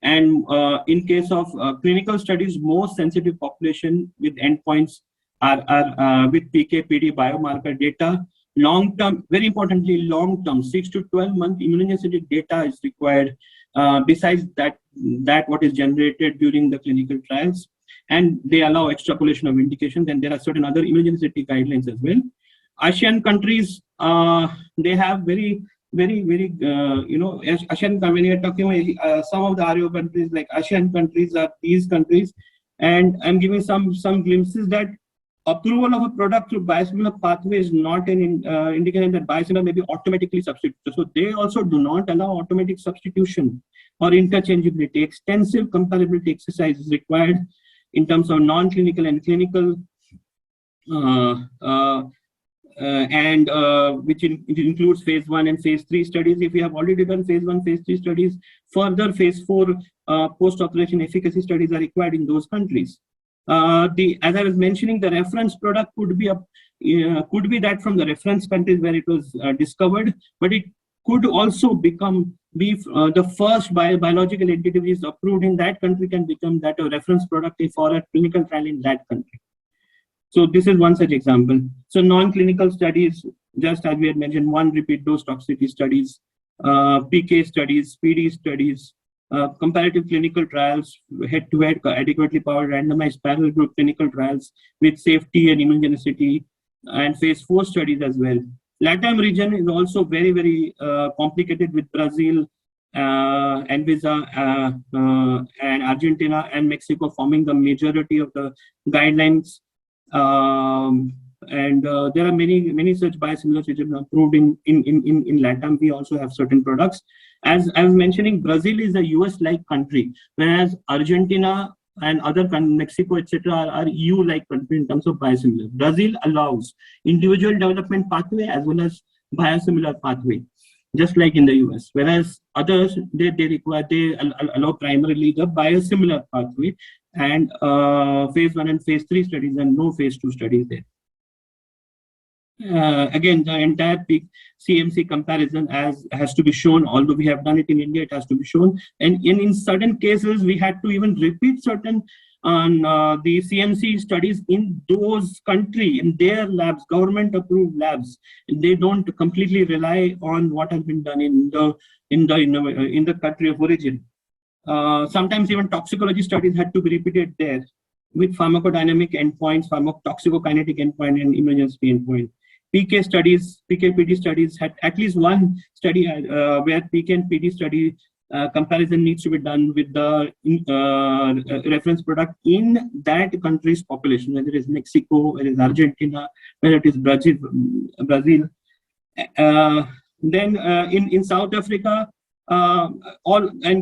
And in case of clinical studies, most sensitive population with endpoints are with PK/PD biomarker data. Long-term, very importantly, long-term 6 to 12-month immunogenicity data is required. Besides that, what is generated during the clinical trials, and they allow extrapolation of indications. And there are certain other immunogenicity guidelines as well. ASEAN countries, they have very ASEAN, when you are talking about some of the ROW countries, like ASEAN countries are these countries, and I'm giving some glimpses that approval of a product through biosimilar pathway is not an indication that biosimilar may be automatically substituted. So they also do not allow automatic substitution or interchangeability. Extensive comparability exercise is required in terms of non-clinical and clinical, which it includes phase 1 and phase 3 studies. If we have already done phase 1, phase 3 studies, further phase 4 post-authorization efficacy studies are required in those countries. As I was mentioning, the reference product could be that from the reference countries where it was discovered, but it could also become the first biological entity which is approved in that country can become that a reference product for a clinical trial in that country. So this is one such example. So non-clinical studies, just as we had mentioned, one repeat dose toxicity studies, PK studies, PD studies, comparative clinical trials, head-to-head, adequately powered, randomized parallel group clinical trials with safety and immunogenicity, and phase 4 studies as well. LATAM region is also very, very complicated with Brazil, Anvisa, and Argentina and Mexico forming the majority of the guidelines. There are many such biosimilars which have been approved in LATAM. We also have certain products. As I was mentioning, Brazil is a US-like country, whereas Argentina and other Mexico, etc., are EU-like country in terms of biosimilar. Brazil allows individual development pathway as well as biosimilar pathway, just like in the US. Whereas others, they allow primarily the biosimilar pathway and phase 1 and phase 3 studies and no phase 2 studies there. Again, the entire peak CMC comparison has to be shown. Although we have done it in India, it has to be shown. And in certain cases, we had to even repeat certain the CMC studies in those countries, in their labs, government-approved labs. They don't completely rely on what has been done in the country of origin. Sometimes even toxicology studies had to be repeated there with pharmacodynamic endpoints, pharmacotoxicokinetic endpoint, and immunogenicity endpoint. PK studies, PK-PD studies had at least one study where PK and PD study comparison needs to be done with the reference product in that country's population, whether it is Mexico, whether it is Argentina, whether it is Brazil. Then in South Africa,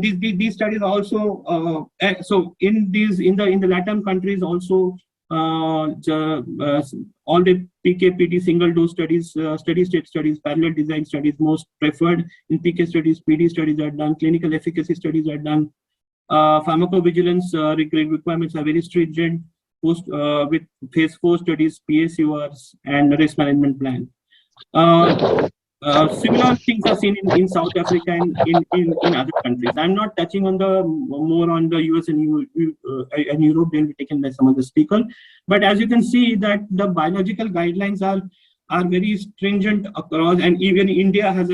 these studies also so in the LATAM countries also all the PK/PD single dose studies, steady state studies, parallel design studies most preferred. In PK studies, PD studies are done, clinical efficacy studies are done. Pharmacovigilance requirements are very stringent. With phase 4 studies, PSURs, and risk management plan. Similar things are seen in South Africa and in other countries. I'm not touching on more on the US and Europe. They'll be taken by some other speaker. But as you can see, that the biological guidelines are very stringent across, and even India has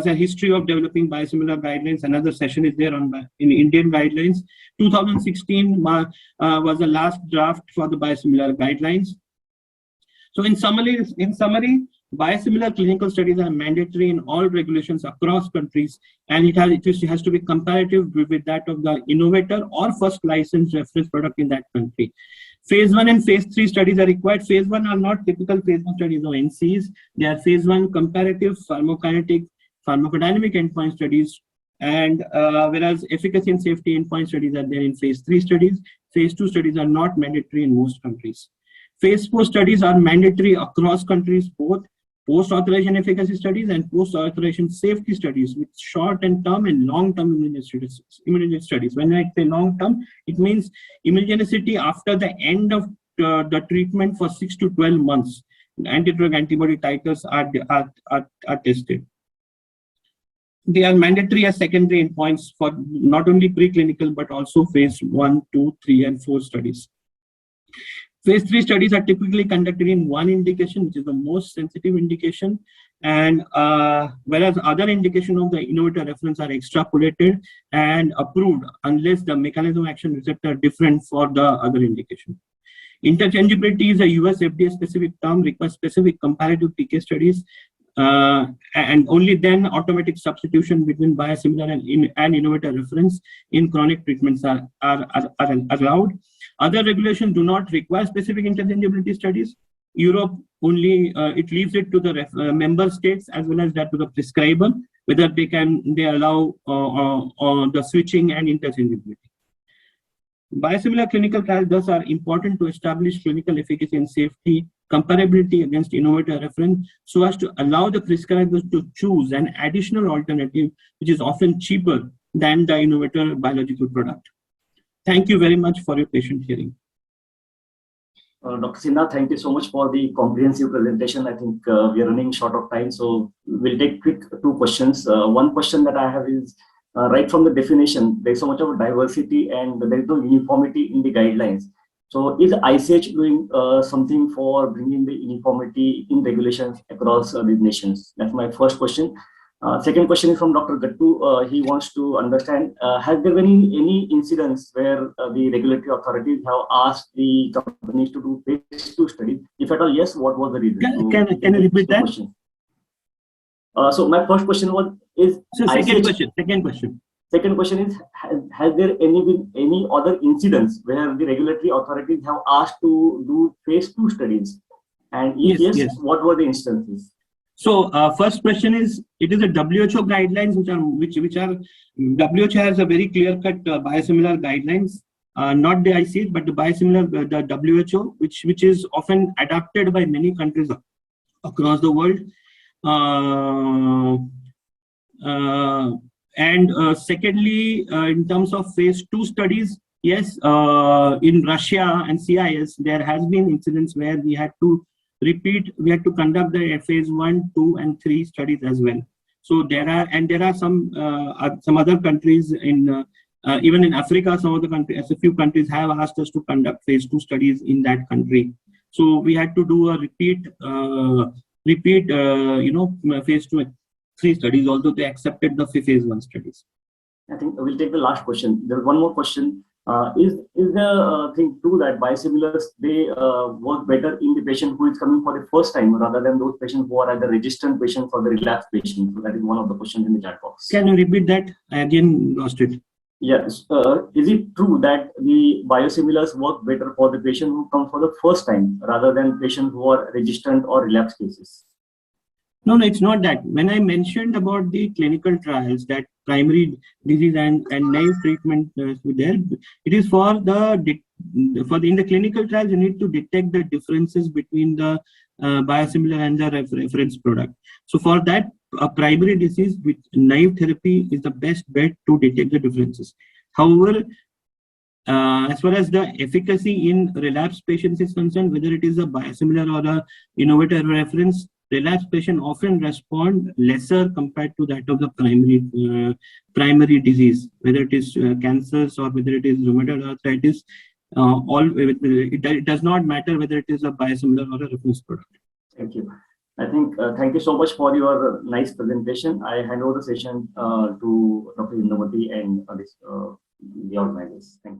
a history of developing biosimilar guidelines. Another session is there in Indian guidelines. 2016 was the last draft for the biosimilar guidelines. So in summary, biosimilar clinical studies are mandatory in all regulations across countries, and it has to be comparative with that of the innovator or first licensed reference product in that country. Phase 1 and phase 3 studies are required. Phase 1 are not typical phase 1 studies or NCs. They are phase 1 comparative pharmacokinetic, pharmacodynamic endpoint studies, and whereas efficacy and safety endpoint studies are there in phase 3 studies. Phase 2 studies are not mandatory in most countries. Phase 4 studies are mandatory across countries, both post-authorization efficacy studies and post-authorization safety studies with short and term and long-term immunogenicity studies. When I say long-term, it means immunogenicity after the end of the treatment for 6 to 12 months. Anti-drug antibody titers are tested. They are mandatory as secondary endpoints for not only preclinical but also phase 1, 2, 3, and 4 studies. Phase 3 studies are typically conducted in one indication, which is the most sensitive indication, and whereas other indications of the innovator reference are extrapolated and approved unless the mechanism of action receptor are different for the other indication. Interchangeability is a US FDA specific term, requires specific comparative PK studies, and only then automatic substitution between biosimilar and innovator reference in chronic treatments are allowed. Other regulations do not require specific interchangeability studies. Europe only, it leaves it to the member states as well as that to the prescriber, whether they allow the switching and interchangeability. Biosimilar clinical trials thus are important to establish clinical efficacy and safety, comparability against innovator reference, so as to allow the prescribers to choose an additional alternative, which is often cheaper than the innovator biological product. Thank you very much for your patient hearing. Dr. Sinha, thank you so much for the comprehensive presentation. I think we are running short of time, so we'll take quick two questions. One question that I have is, right from the definition, there's so much of diversity and there is no uniformity in the guidelines. So is ICH doing something for bringing the uniformity in regulations across these nations? That's my first question. Second question is from Dr. Gattu. He wants to understand, has there been any incidents where the regulatory authorities have asked the companies to do phase 2 studies? If at all, yes, what was the reason? Can you repeat that? So my first question was, Second question. Second question is, has there been any other incidents where the regulatory authorities have asked to do phase 2 studies? And if yes, what were the instances? So first question is, it is a WHO guidelines which are WHO has a very clear-cut biosimilar guidelines, not the ICH but the biosimilar the WHO, which is often adopted by many countries across the world. Secondly, in terms of phase 2 studies, yes, in Russia and CIS there has been incidents where we had to conduct the phase 1, 2, and 3 studies as well. So there are some other countries in even in Africa, some of the countries, a few countries have asked us to conduct phase 2 studies in that country. So we had to do a repeat phase 2 and 3 studies, although they accepted the phase 1 studies. I think we'll take the last question. There's one more question. Is the thing true that biosimilars, they work better in the patient who is coming for the first time rather than those patients who are either resistant patients or the relapsed patients? So that is one of the questions in the chat box. Can you repeat that? I again lost it. Yes. Is it true that the biosimilars work better for the patient who come for the first time rather than patients who are resistant or relapsed cases? No, it's not that. When I mentioned about the clinical trials, that primary disease and naive treatment there, it is in the clinical trials, you need to detect the differences between the biosimilar and the reference product. So for that, a primary disease with naive therapy is the best bet to detect the differences. However, as far as the efficacy in relapsed patients is concerned, whether it is a biosimilar or a innovator reference, relapsed patients often respond lesser compared to that of the primary disease, whether it is cancers or whether it is rheumatoid arthritis. It does not matter whether it is a biosimilar or a reference product. Thank you. I think thank you so much for your nice presentation. I hand over the session to Dr. Indumati and the organizers. Thank you.